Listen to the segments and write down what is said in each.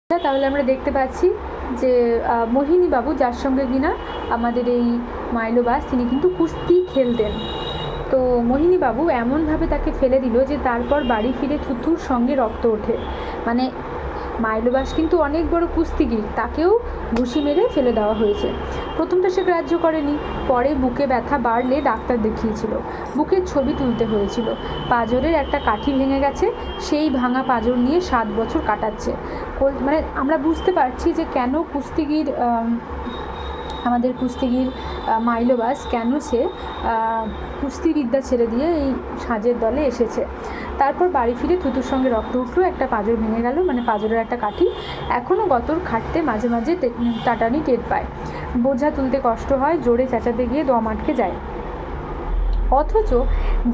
তাহলে আমরা দেখতে পাচ্ছি যে মোহিনী বাবু, যার সঙ্গে কিনা আমাদের এই মাইলোবাস, তিনি কিন্তু কুস্তি খেলতেন। তো মোহিনী বাবু এমনভাবে তাকে ফেলে দিল যে তারপর বাড়ি ফিরে থুথুর সঙ্গে রক্ত ওঠে। মানে মাইলোবাস কিন্তু অনেক বড় কুস্তিগির, তাকেও ঘুষি মেরে ফেলে দেওয়া হয়েছে। প্রথমটা সে গ্রাহ্য করেনি, পরে বুকে ব্যথা বাড়লে ডাক্তার দেখিয়েছিল, বুকের ছবি তুলতে হয়েছিল। পাঁজরের একটা কাঠি ভেঙে গেছে, সেই ভাঙা পাঁজর নিয়ে 7 বছর কাটাচ্ছে। মানে আমরা বুঝতে পারছি যে কেন আমাদের কুস্তিগির মাইলোবাস কেন সে কুস্তিবিদ্যা ছেড়ে দিয়ে এই সাজের দলে এসেছে। তারপর বাড়ি ফিরে থুতুর সঙ্গে রক্ত উঠলো, একটা পাঁজর ভেঙে গেল, মানে পাঁজরের একটা কাঠি। এখনও গতর খাটতে মাঝে মাঝে টাটানি টের পায়, বোঝা তুলতে কষ্ট হয়, জোরে চেঁচাতে গিয়ে দম আটকে যায়। অথচ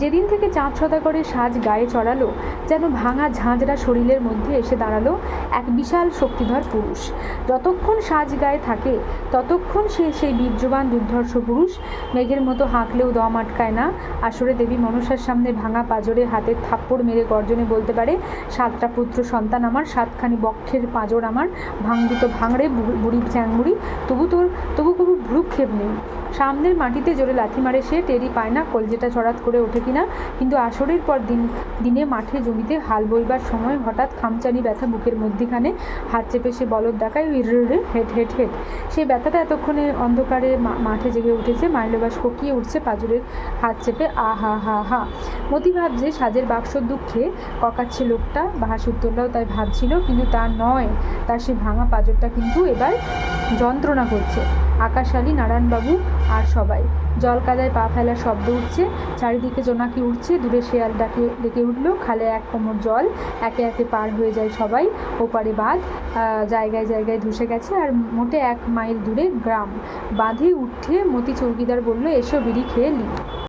যেদিন থেকে চাঁদ সদাগরের সাজ গায়ে চড়ালো, যেন ভাঙা ঝাঁঝরা শরীরের মধ্যে এসে দাঁড়ালো এক বিশাল শক্তিধর পুরুষ। যতক্ষণ সাজ গায়ে থাকে ততক্ষণ সে সেই বীর্যবান দুর্ধর্ষ পুরুষ। মেঘের মতো হাঁকলেও দম আটকায় না। আসরে দেবী মনসার সামনে ভাঙা পাঁজরে হাতের থাপ্পড় মেরে গর্জনে বলতে পারে, 7টা পুত্র সন্তান আমার, 7খানি বক্ষের পাঁজর আমার, ভাঙবি তো ভাঙড়ে বুড়ি চ্যাংমুড়ি, তবু কবু ভ্রুক্ষেপ নেই। সামনের মাটিতে জোরে লাথি মারে সে, টেরই পায় না কলজেটা চড়াত করে ওঠে কিনা। কিন্তু আসরের পর দিনে মাঠে জমিতে হাল বইবার সময় হঠাৎ খামচানি ব্যথা বুকের মধ্যিখানে, হাত চেপে সে বলদ ডাকায়, হেট হেট হেট। সেই ব্যথাটা এতক্ষণে অন্ধকারে মাঠে জেগে উঠেছে। মাইলোবাস কোকিয়ে উঠছে পাঁজরের হাত চেপে, আহা হা হা। মতি ভাবছে সাজের বাক্সর দুঃখে ককাচ্ছে লোকটা, বাহাসুরতলাও তাই ভাবছিল, কিন্তু তা নয়, তার সেই ভাঙা পাঁজরটা কিন্তু এবার যন্ত্রণা করছে। আকাশালী, নারায়ণবাবু আর সবাই। জল কাদায় পা ফেলার শব্দ উঠছে, চারিদিকে জোনাকি উঠছে, দূরে শেয়াল ডেকে উঠল, খালে 1 কোমর জল, একে একে পার হয়ে যায় সবাই। ওপারে বাঁধ, জায়গায় জায়গায় ধসে গেছে, আর মোটে 1 মাইল দূরে গ্রাম। বাঁধে উঠে মতি চৌকিদার বলল, এসো বিড়ি খেয়ে নি।